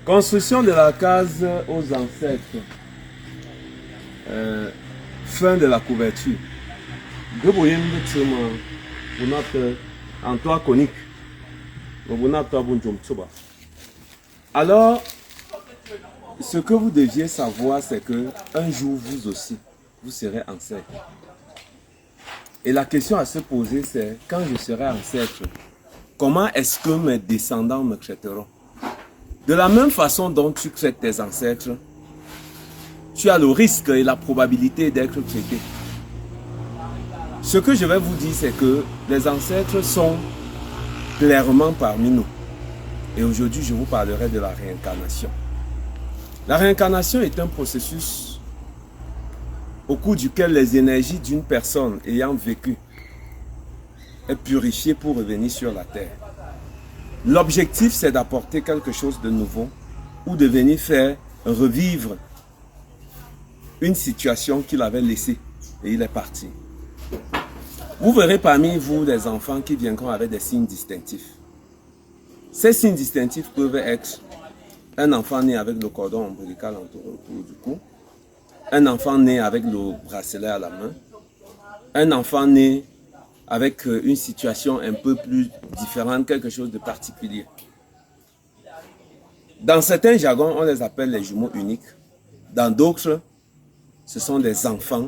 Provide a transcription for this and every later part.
Construction de la case aux ancêtres. Fin de la couverture. Alors, ce que vous deviez savoir, c'est que un jour, vous aussi, vous serez ancêtre. Et la question à se poser, c'est quand je serai ancêtre, comment est-ce que mes descendants me traiteront? De la même façon dont tu traites tes ancêtres, tu as le risque et la probabilité d'être traité. Ce que je vais vous dire, c'est que les ancêtres sont clairement parmi nous. Et aujourd'hui, je vous parlerai de la réincarnation. La réincarnation est un processus au cours duquel les énergies d'une personne ayant vécu est purifiée pour revenir sur la terre. L'objectif, c'est d'apporter quelque chose de nouveau ou de venir faire revivre une situation qu'il avait laissée et il est parti. Vous verrez parmi vous des enfants qui viendront avec des signes distinctifs. Ces signes distinctifs peuvent être un enfant né avec le cordon ombilical autour du cou, un enfant né avec le bracelet à la main, un enfant né avec une situation un peu plus différente, quelque chose de particulier. Dans certains jargons, on les appelle les jumeaux uniques. Dans d'autres, ce sont des enfants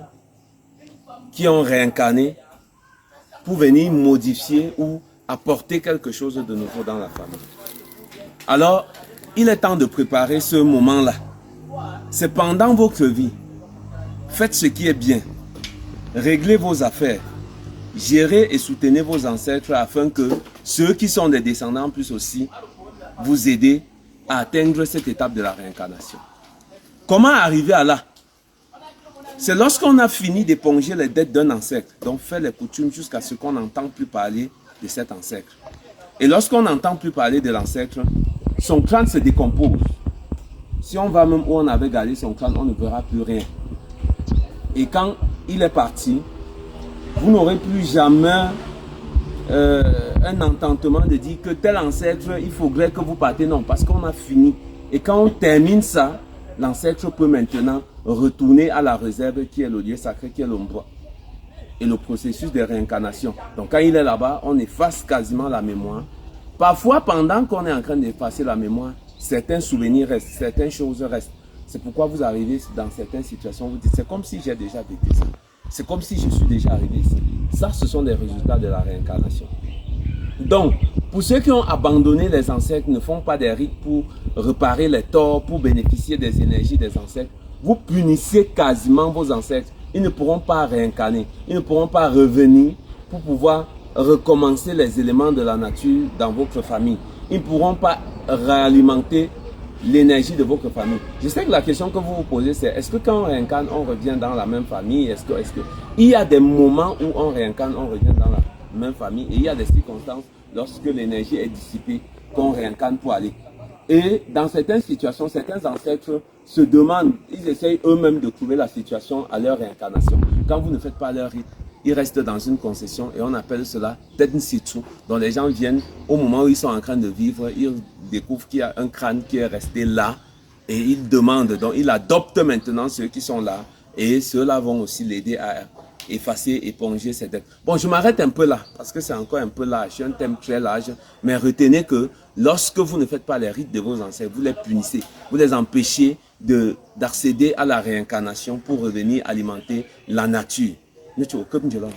qui ont réincarné pour venir modifier ou apporter quelque chose de nouveau dans la famille. Alors, il est temps de préparer ce moment-là. C'est pendant votre vie. Faites ce qui est bien. Réglez vos affaires. Gérez et soutenez vos ancêtres afin que ceux qui sont des descendants puissent aussi vous aider à atteindre cette étape de la réincarnation. Comment arriver à là? C'est lorsqu'on a fini d'éponger les dettes d'un ancêtre, donc faire les coutumes jusqu'à ce qu'on n'entend plus parler de cet ancêtre. Et lorsqu'on n'entend plus parler de l'ancêtre, son crâne se décompose. Si on va même où on avait gardé son crâne, on ne verra plus rien. Et quand il est parti, vous n'aurez plus jamais un entendement de dire que tel ancêtre, il faudrait que vous partez. Non, parce qu'on a fini. Et quand on termine ça, l'ancêtre peut maintenant retourner à la réserve qui est le lieu sacré, qui est l'ombre. Et le processus de réincarnation. Donc quand il est là-bas, on efface quasiment la mémoire. Parfois, pendant qu'on est en train d'effacer la mémoire, certains souvenirs restent, certaines choses restent. C'est pourquoi vous arrivez dans certaines situations, vous dites, c'est comme si j'ai déjà vécu ça. C'est comme si je suis déjà arrivé ici. Ça, ce sont des résultats de la réincarnation. Donc, pour ceux qui ont abandonné les ancêtres, ne font pas des rites pour réparer les torts, pour bénéficier des énergies des ancêtres, vous punissez quasiment vos ancêtres. Ils ne pourront pas réincarner. Ils ne pourront pas revenir pour pouvoir recommencer les éléments de la nature dans votre famille. Ils ne pourront pas réalimenter l'énergie de votre famille. Je sais que la question que vous vous posez, c'est est-ce que quand on réincarne, on revient dans la même famille? Il y a des moments où on réincarne, on revient dans la même famille et il y a des circonstances lorsque l'énergie est dissipée qu'on réincarne pour aller. Et dans certaines situations, certains ancêtres se demandent, ils essayent eux-mêmes de trouver la situation à leur réincarnation. Quand vous ne faites pas leur rite, ils restent dans une concession et on appelle cela Tensitsu. Donc les gens viennent au moment où ils sont en train de vivre, ils découvrent qu'il y a un crâne qui est resté là et ils demandent, donc ils adoptent maintenant ceux qui sont là et ceux-là vont aussi l'aider à effacer, éponger ces dettes. Bon, je m'arrête un peu là parce que c'est encore un peu large, c'est un thème très large, mais retenez que lorsque vous ne faites pas les rites de vos ancêtres, vous les punissez, vous les empêchez d'accéder à la réincarnation pour revenir alimenter la nature. Ne tu occupes de l'homme.